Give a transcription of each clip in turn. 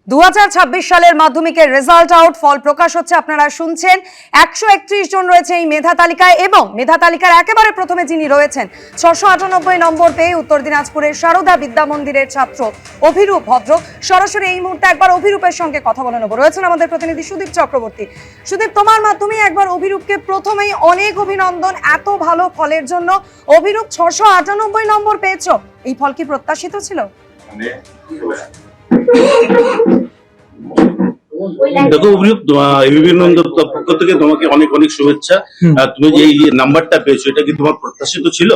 2026 সালের মাধ্যমিকের result out, ফল প্রকাশ হচ্ছে। আপনারা শুনছেন 131 জন রয়েছে এই মেধা তালিকায়, এবং মেধা তালিকার একেবারে প্রথমে যিনি রয়েছেন 698 নম্বর পেয়ে উত্তর দিনাজপুরের সারদা বিদ্যা মন্দিরের ছাত্র অভিরূপ ভদ্র। সরাসরি এই মুহূর্তে একবার অভিরূপের সঙ্গে কথা বলে নেব। রয়েছেন আমাদের প্রতিনিধি সুদীপ চক্রবর্তী। সুদীপ, তোমার মাধ্যমে একবার অভিরূপকে প্রথমেই অনেক অভিনন্দন এত ভালো ফলের জন্য। অভিরূপ 698 নম্বর পেয়েছো, এই ফল কি প্রত্যাশিত ছিল? দেখো অভিরূপ, এবিপি আনন্দের পক্ষ থেকে তোমাকে অনেক অনেক শুভেচ্ছা। তুমি যে এই নাম্বারটা পেয়েছো, এটা কি তোমার প্রত্যাশিত ছিল?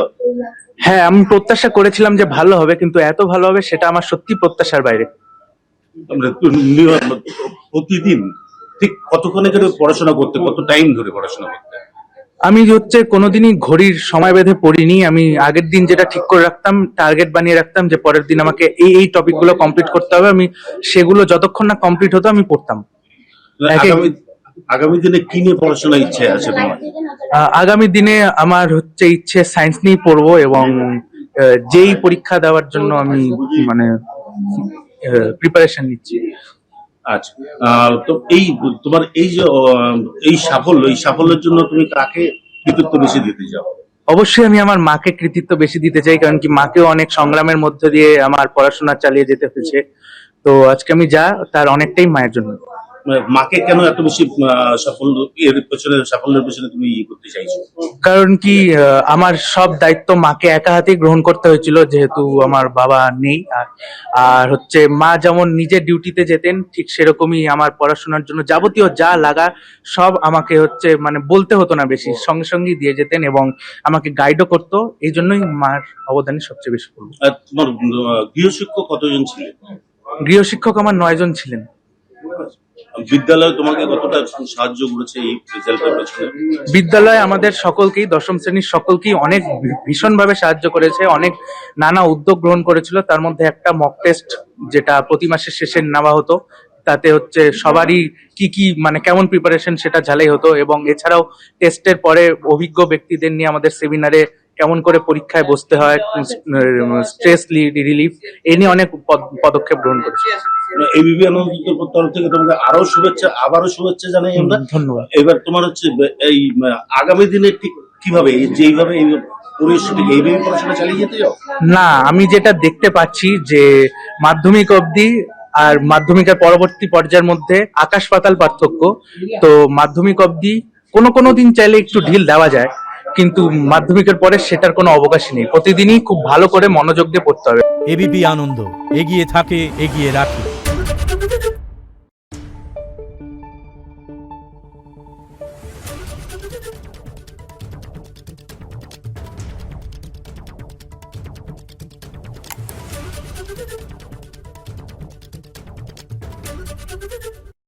হ্যাঁ, আমি প্রত্যাশা করেছিলাম যে ভালো হবে, কিন্তু এত ভালো হবে সেটা আমার সত্যি প্রত্যাশার বাইরে। প্রতিদিন ঠিক কতক্ষণে করে পড়াশোনা করতে, কত টাইম ধরে পড়াশোনা করতে? আমি কোনোদিনই ঘড়ির সময় বেঁধে পড়িনি। আমি আগের দিন যেটা ঠিক করে রাখতাম, টার্গেট বানিয়ে রাখতাম যে পরের দিন আমাকে এই টপিকগুলো কমপ্লিট করতে হবে, আমি সেগুলো যতক্ষণ না কমপ্লিট হতো আমি পড়তাম। আগামী দিনে কি নিয়ে পড়াশোনার ইচ্ছে আছে তোমার? আগামী দিনে আমার ইচ্ছে সায়েন্স নিয়ে পড়বো, এবং যেই পরীক্ষা দেওয়ার জন্য আমি প্রিপারেশন নিচ্ছি। আচ্ছা, তো তোমার এই যে এই সাফল্যের জন্য তুমি কাকে কৃতিত্ব বেশি দিতে চাও? অবশ্যই আমি আমার মাকে কৃতিত্ব বেশি দিতে চাই, কারণ কি মাকেও অনেক সংগ্রামের মধ্য দিয়ে আমার পড়াশোনা চালিয়ে যেতে হয়েছে। তো আজকে আমি তার অনেকটাই মায়ের জন্য। মাকে কেন এত বেশি সাফল্যের পেছনে তুমি করতে চাইছো? কারণ কি আমার সব দায়িত্ব মাকে একা হাতেই গ্রহণ করতে হয়েছিল, যেহেতু আমার বাবা নেই। আর মা যেমন নিজের ডিউটিতে যেতেন, ঠিক সেরকমই আমার পড়াশোনার জন্য যাবতীয় যা লাগা সব আমাকে বলতে হতো না, বেশি সঙ্গে সঙ্গেই দিয়ে যেতেন এবং আমাকে গাইডও করতো। এই জন্যই মার অবদানই সবচেয়ে বেশি করবো। তোমার গৃহশিক্ষক কতজন ছিলেন? গৃহশিক্ষক আমার 9 জন ছিলেন। বিদ্যালয় তোমাকে কতটা সাহায্য করেছে এই রেজাল্টের পেছনে? বিদ্যালয় আমাদের সকলকেই, দশম শ্রেণীর সকলকেই অনেক ভীষণভাবে সাহায্য করেছে, অনেক নানা উদ্যোগ গ্রহণ করেছিল। তার মধ্যে একটা মক টেস্ট, যেটা প্রতি মাসের শেষে নেওয়া হতো, তাতে সবারই কি কেমন প্রিপারেশন সেটা ঝালাই হতো, এবং এছাড়াও টেস্টের পরে অভিজ্ঞ ব্যক্তিদের নিয়ে আমাদের সেমিনারে কেমন করে পরীক্ষায় বসতে হয়, স্ট্রেস রিলিফ, এ নিয়ে অনেক পদক্ষেপ গ্রহণ করেছে। এবিপি আনন্দের তরফ থেকে তোমাকে আবারও শুভেচ্ছা জানাই আমরা। ধন্যবাদ। এবার তোমার এই আগামী দিনে ঠিক কিভাবে যেইভাবে এইভাবে পড়াশোনা চালিয়ে যেতে চাও? না, আমি যেটা দেখতে পাচ্ছি যে মাধ্যমিক অবধি আর মাধ্যমিকের পরবর্তী পর্যায়ের মধ্যে আকাশ পাতাল পার্থক্য। তো মাধ্যমিক অবধি কোনো দিন চাইলে একটু ঢিল দেওয়া যায়, কিন্তু মাধ্যমিকের পরে সেটার কোনো অবকাশই নেই। প্রতিদিনই খুব ভালো করে মনোযোগ দিয়ে পড়তে হবে। এবিপি আনন্দ, এগিয়ে থাকে, এগিয়ে রাখে।